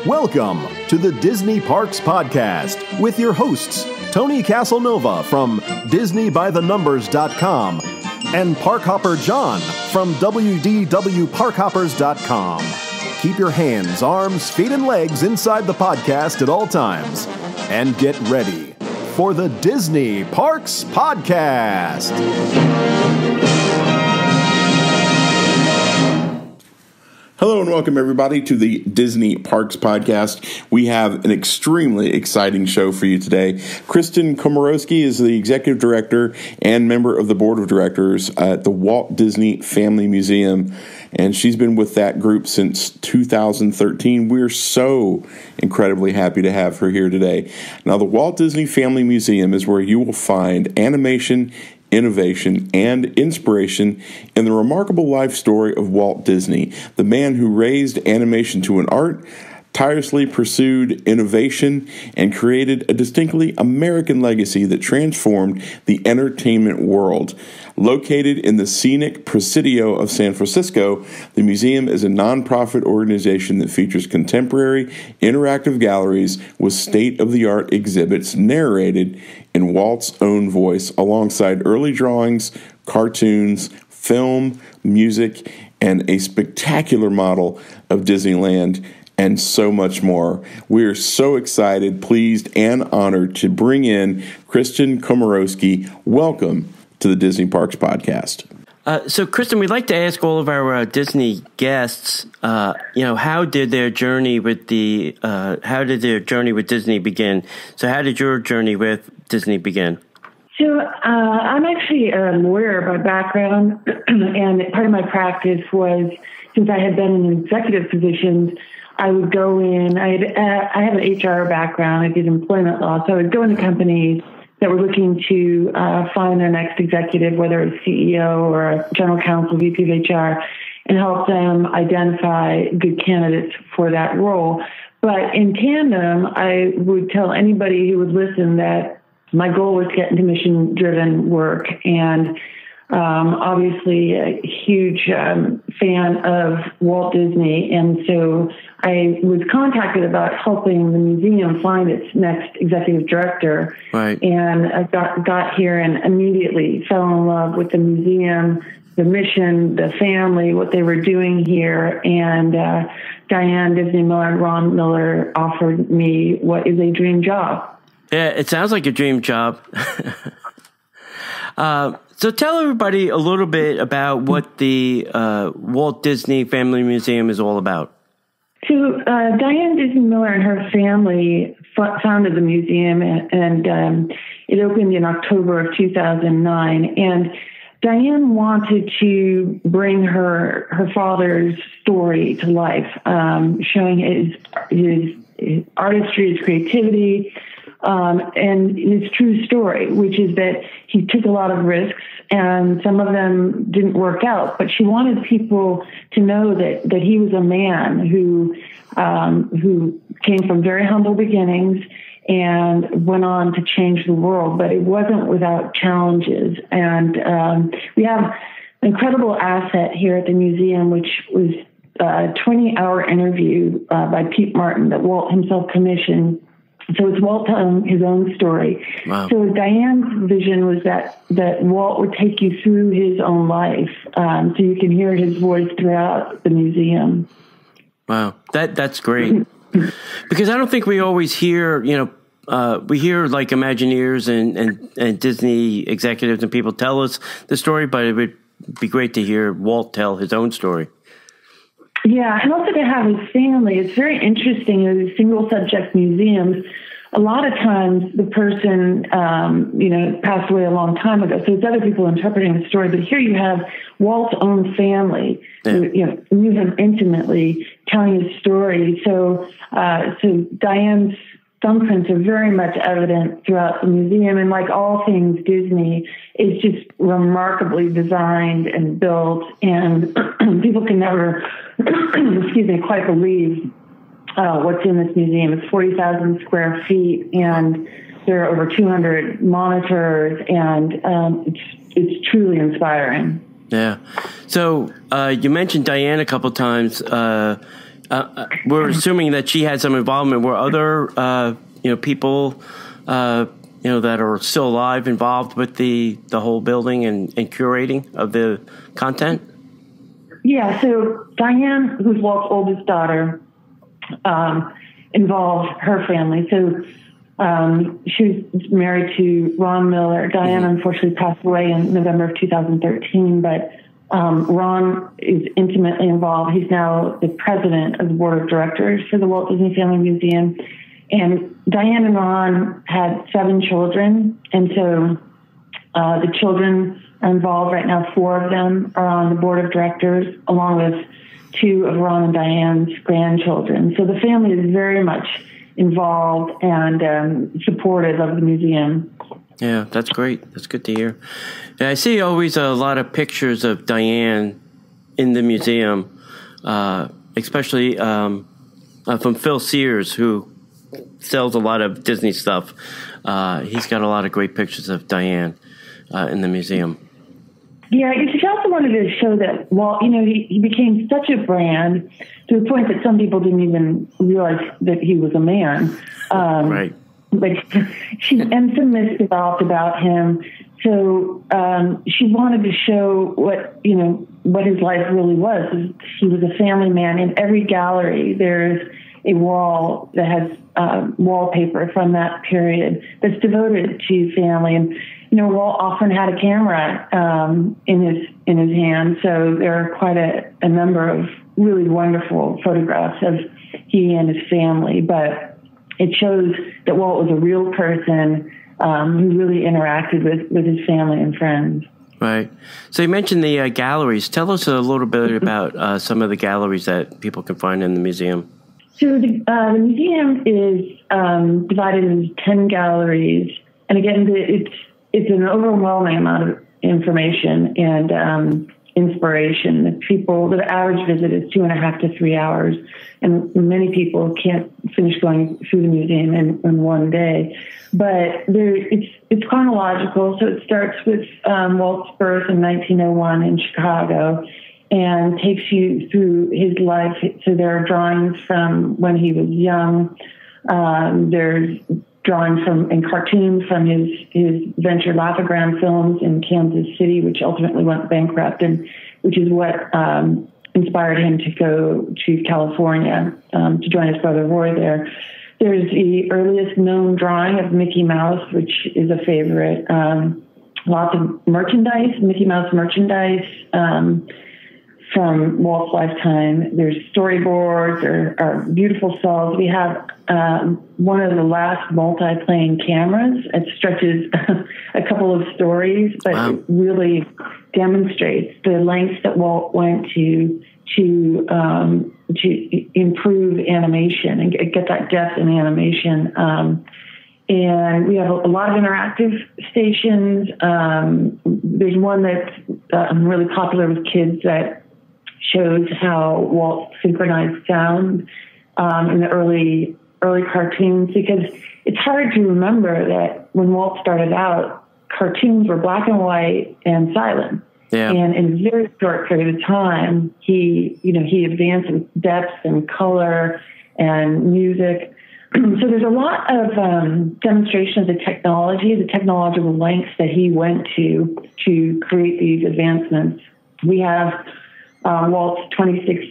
Welcome to the Disney Parks Podcast with your hosts, Tony Caselnova from DisneyByTheNumbers.com and Parkhopper John from WDWParkhoppers.com. Keep your hands, arms, feet, and legs inside the podcast at all times. And get ready for the Disney Parks Podcast. Hello and welcome everybody to the Disney Parks Podcast. We have an extremely exciting show for you today. Kristen Komorowski is the Executive Director and member of the Board of Directors at the Walt Disney Family Museum, and she's been with that group since 2013. We're so incredibly happy to have her here today. Now, the Walt Disney Family Museum is where you will find animation, innovation, and inspiration in the remarkable life story of Walt Disney, the man who raised animation to an art, tirelessly pursued innovation, and created a distinctly American legacy that transformed the entertainment world. Located in the scenic Presidio of San Francisco, the museum is a nonprofit organization that features contemporary, interactive galleries with state-of-the-art exhibits narrated in Walt's own voice, alongside early drawings, cartoons, film, music, and a spectacular model of Disneyland, and so much more. We are so excited, pleased, and honored to bring in Kristen Komorowski. Welcome to the Disney Parks Podcast. So, Kristen, we'd like to ask all of our Disney guests, how did their journey with Disney begin? So, how did your journey with Disney begin? So, I'm actually a lawyer by background, and part of my practice was, since I had been in executive positions, I would go in. I have an HR background. I did employment law, so I would go into companies that were looking to find their next executive, whether it's CEO or a general counsel, VP of HR, and help them identify good candidates for that role. But in tandem, I would tell anybody who would listen that my goal was to get into mission-driven work, and obviously a huge fan of Walt Disney. And so I was contacted about helping the museum find its next executive director. Right. And I got here and immediately fell in love with the museum, the mission, the family, what they were doing here. And Diane Disney Miller and Ron Miller offered me what is a dream job. Yeah, it sounds like a dream job. So tell everybody a little bit about what the Walt Disney Family Museum is all about. So Diane Disney Miller and her family founded the museum, and it opened in October of 2009. And Diane wanted to bring her father's story to life, showing his artistry, his creativity, and his true story, which is that he took a lot of risks and some of them didn't work out. But she wanted people to know that he was a man who came from very humble beginnings and went on to change the world. But it wasn't without challenges. And we have an incredible asset here at the museum, which was a 20-hour interview by Pete Martin that Walt himself commissioned. So it's Walt telling his own story. Wow. So Diane's vision was that Walt would take you through his own life, so you can hear his voice throughout the museum. Wow, that's great. Because I don't think we always hear, we hear like Imagineers and Disney executives and people tell us the story, but it would be great to hear Walt tell his own story. Yeah, and also to have his family. It's very interesting in these single-subject museums. A lot of times the person, passed away a long time ago, so it's other people interpreting the story. But here you have Walt's own family, who knew him intimately, telling his story. So Diane's thumbprints are very much evident throughout the museum, and like all things Disney, it's just remarkably designed and built, and people can never, quite believe what's in this museum. It's 40,000 square feet, and there are over 200 monitors, and it's truly inspiring. Yeah. So you mentioned Diane a couple times. we're assuming that she had some involvement. Were other people that are still alive involved with the whole building and curating of the content? Yeah, so Diane, who's Walt's oldest daughter, involved her family. So she was married to Ron Miller. Diane unfortunately passed away in November of 2013, but Ron is intimately involved. He's now the president of the board of directors for the Walt Disney Family Museum. And Diane and Ron had 7 children, and so the children are involved right now. 4 of them are on the board of directors, along with 2 of Ron and Diane's grandchildren. So the family is very much involved and supportive of the museum. Yeah, that's great. That's good to hear. And I see always a lot of pictures of Diane in the museum, especially from Phil Sears, who sells a lot of Disney stuff. He's got a lot of great pictures of Diane in the museum. Yeah, she also wanted to show that Walt, he became such a brand to the point that some people didn't even realize that he was a man. Right. But and some myths developed about him. So she wanted to show what his life really was. He was a family man. In every gallery, there's a wall that has wallpaper from that period that's devoted to family. And Walt often had a camera in his hand, so there are quite a number of really wonderful photographs of he and his family. But it shows that Walt was a real person who really interacted with his family and friends. Right. So you mentioned the galleries. Tell us a little bit about some of the galleries that people can find in the museum. So the museum is divided into 10 galleries, and again, it's an overwhelming amount of information and inspiration. The average visit is 2.5 to 3 hours, and many people can't finish going through the museum in one day. But it's chronological, so it starts with Walt's birth in 1901 in Chicago, and takes you through his life. So there are drawings from when he was young. There's drawings and cartoons from his venture Laugh-O-Gram Films in Kansas City, which ultimately went bankrupt, and which is what inspired him to go to California to join his brother Roy there. There's the earliest known drawing of Mickey Mouse, which is a favorite. Lots of merchandise, Mickey Mouse merchandise, from Walt's lifetime. There's storyboards or beautiful cells. We have one of the last multi-plane cameras. It stretches a couple of stories, but It really demonstrates the lengths that Walt went to improve animation and get that depth in animation. And we have a lot of interactive stations. There's one that's really popular with kids that shows how Walt synchronized sound in the early cartoons, because it's hard to remember that when Walt started out, cartoons were black and white and silent. Yeah. And in a very short period of time, he advanced in depth and color and music. So there's a lot of demonstration of the technology, the technological lengths that he went to create these advancements. We have Walt's 26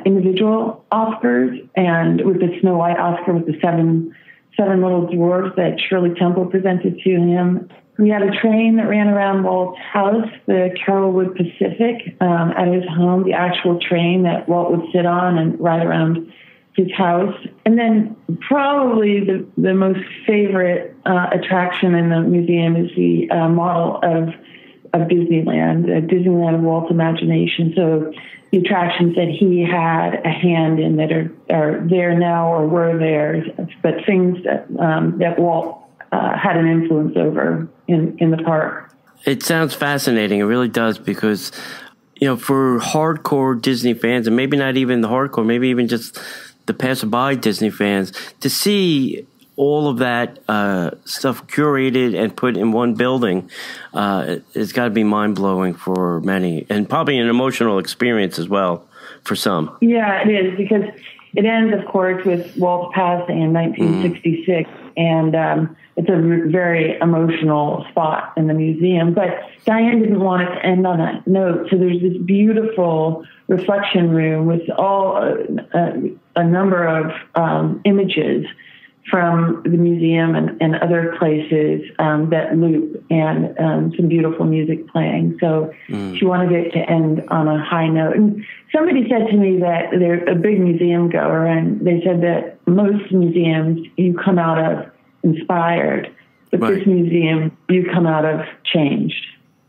individual Oscars, and with the Snow White Oscar with the seven little dwarfs that Shirley Temple presented to him. We had a train that ran around Walt's house, the Carrollwood Pacific, at his home, the actual train that Walt would sit on and ride around his house. And then probably the most favorite attraction in the museum is the model of Disneyland, Disneyland of Walt's imagination. So the attractions that he had a hand in that are there now or were there, but things that Walt had an influence over in the park. It sounds fascinating. It really does, because, for hardcore Disney fans, and maybe not even the hardcore, maybe even just the passerby Disney fans, to see all of that stuff curated and put in one building, it's got to be mind-blowing for many, and probably an emotional experience as well for some. Yeah, it is, because it ends, of course, with Walt passing in 1966, and it's a very emotional spot in the museum. But Diane didn't want it to end on that note, so there's this beautiful reflection room with all a number of images from the museum and other places that loop, and some beautiful music playing. So she wanted it to end on a high note. And somebody said to me that they're a big museum goer, and they said that most museums you come out of inspired, but this museum you come out of changed.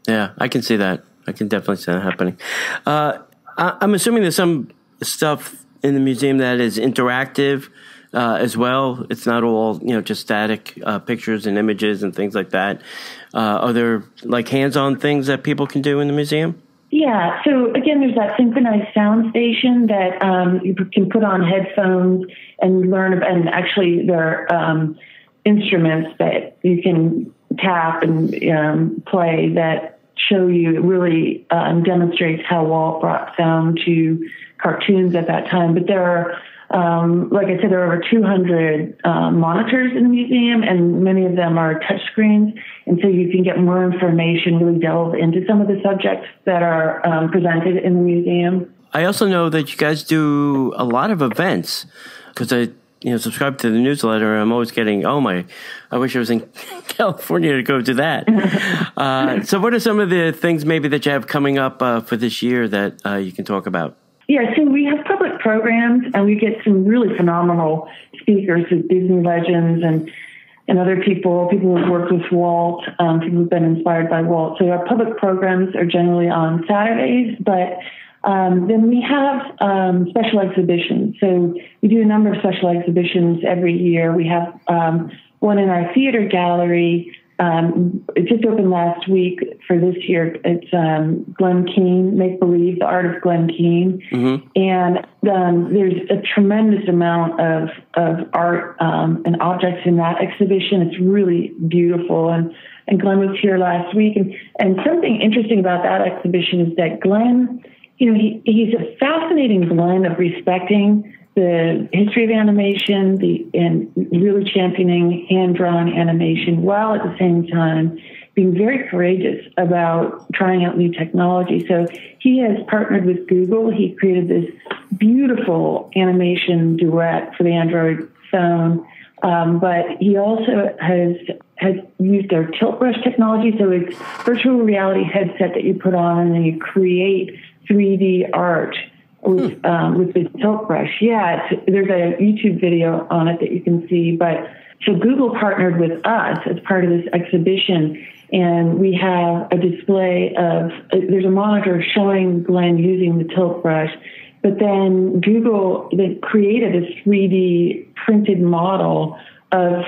Yeah, I can see that. I can definitely see that happening. I'm assuming there's some stuff in the museum that is interactive as well. It's not all, just static pictures and images and things like that. Are there like hands-on things that people can do in the museum? Yeah. So again, there's that synchronized sound station that you can put on headphones and learn. And actually, there are instruments that you can tap and play that show you. It really demonstrates how Walt brought sound to cartoons at that time. But there are, like I said, there are over 200 monitors in the museum, and many of them are touchscreens. And so you can get more information, really delve into some of the subjects that are presented in the museum. I also know that you guys do a lot of events, because I subscribe to the newsletter, and I'm always getting, I wish I was in California to go to that. So what are some of the things maybe that you have coming up for this year that you can talk about? Yeah, so we have public programs, and we get some really phenomenal speakers with Disney legends and other people who've worked with Walt, people who've been inspired by Walt. So our public programs are generally on Saturdays, but then we have special exhibitions. So we do a number of special exhibitions every year. We have one in our theater gallery. It just opened last week for this year. It's Glenn Keane, Make Believe, the Art of Glenn Keane. Mm-hmm. And there's a tremendous amount of art and objects in that exhibition. It's really beautiful. And Glenn was here last week. And something interesting about that exhibition is that Glenn, he's a fascinating blend of respecting the history of animation and really championing hand-drawn animation, while at the same time being very courageous about trying out new technology. So he has partnered with Google. He created this beautiful animation duet for the Android phone, but he also has used their tilt brush technology. So it's virtual reality headset that you put on, and then you create 3D art with the tilt brush. Yeah, there's a YouTube video on it that you can see. But so Google partnered with us as part of this exhibition, and we have a display of, there's a monitor showing Glenn using the tilt brush, but then Google created a 3D printed model of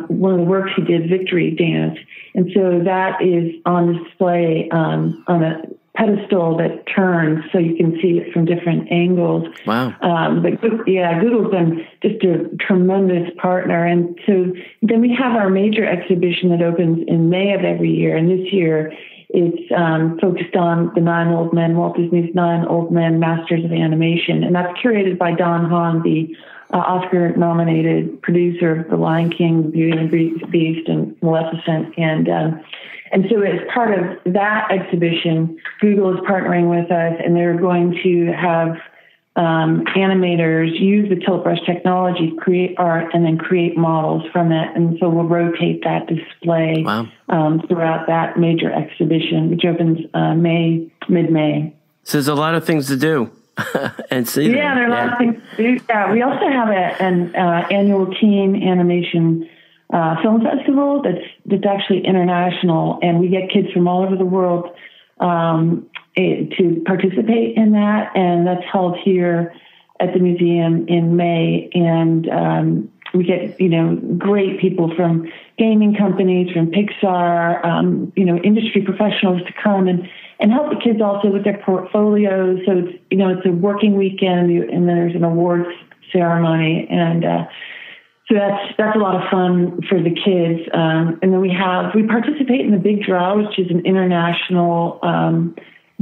one of the works he did, Victory Dance. And so that is on display on a pedestal that turns so you can see it from different angles. Wow. But Google's been just a tremendous partner. And so then we have our major exhibition that opens in May of every year. And this year it's focused on the 9 Old Men, Walt Disney's 9 Old Men Masters of Animation. And that's curated by Don Hahn, the Oscar-nominated producer of The Lion King, Beauty and the Beast, and Maleficent. And so as part of that exhibition, Google is partnering with us, and they're going to have animators use the tilt brush technology, create art, and then create models from it. And so we'll rotate that display throughout that major exhibition, which opens mid-May. So there's a lot of things to do. And see them. Yeah, there are a lot of things to do. Yeah, we also have an annual teen animation film festival that's actually international, and we get kids from all over the world to participate in that, and that's held here at the museum in May. And we get great people from gaming companies, from Pixar, industry professionals to come and help the kids also with their portfolios. So it's it's a working weekend, and then there's an awards ceremony, and so that's a lot of fun for the kids. And then we participate in the Big Draw, which is an international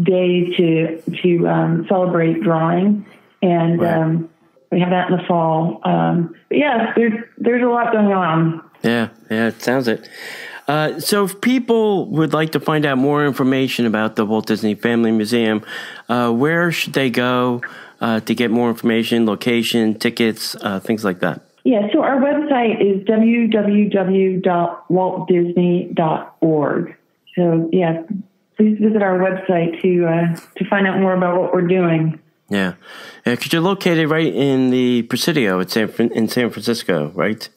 day to celebrate drawing. And we have that in the fall. But yeah, there's a lot going on. Yeah, it sounds it. So if people would like to find out more information about the Walt Disney Family Museum, where should they go to get more information, location, tickets, things like that? Yeah, so our website is www.waltdisney.org. So yeah, please visit our website to find out more about what we're doing. Yeah, because you're located right in the Presidio in San Francisco, right?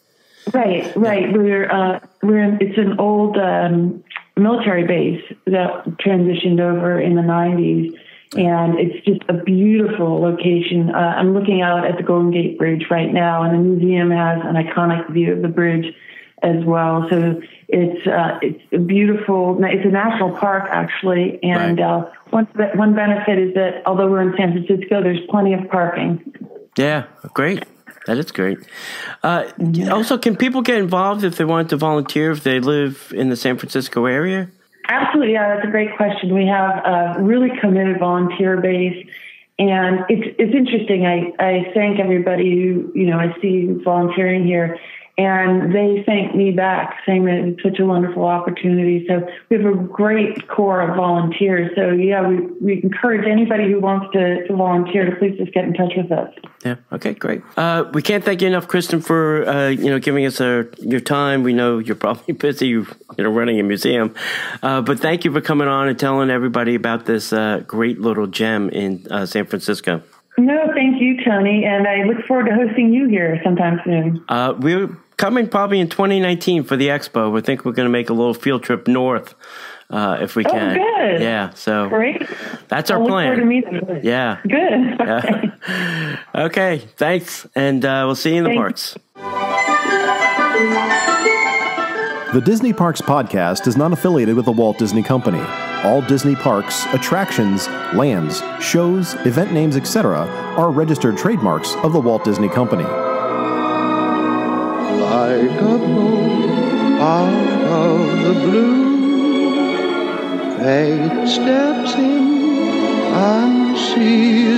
Right. It's an old military base that transitioned over in the 90s, and it's just a beautiful location. I'm looking out at the Golden Gate Bridge right now, and the museum has an iconic view of the bridge as well. So it's a beautiful. It's a national park actually, and one benefit is that although we're in San Francisco, there's plenty of parking. Yeah, great. That is great. Also, can people get involved if they want to volunteer if they live in the San Francisco area? Absolutely. Yeah, that's a great question. We have a really committed volunteer base, and it's interesting. I thank everybody who I see volunteering here, and they thank me back, saying that it's such a wonderful opportunity. So we have a great core of volunteers. So yeah, we encourage anybody who wants to volunteer to please just get in touch with us. Yeah. Okay. Great. We can't thank you enough, Kristen, for giving us your time. We know you're probably busy, running a museum, but thank you for coming on and telling everybody about this great little gem in San Francisco. No, thank you, Tony, and I look forward to hosting you here sometime soon. We're coming probably in 2019 for the expo. We think we're going to make a little field trip north if we can. Oh, good. Yeah, so great. That's our plan. Look forward to meeting you. Yeah. Good. Okay, thanks, and we'll see you in the parks. The Disney Parks Podcast is not affiliated with the Walt Disney Company. All Disney parks, attractions, lands, shows, event names, etc. are registered trademarks of the Walt Disney Company. Like a bolt out of the blue, fate steps in, I see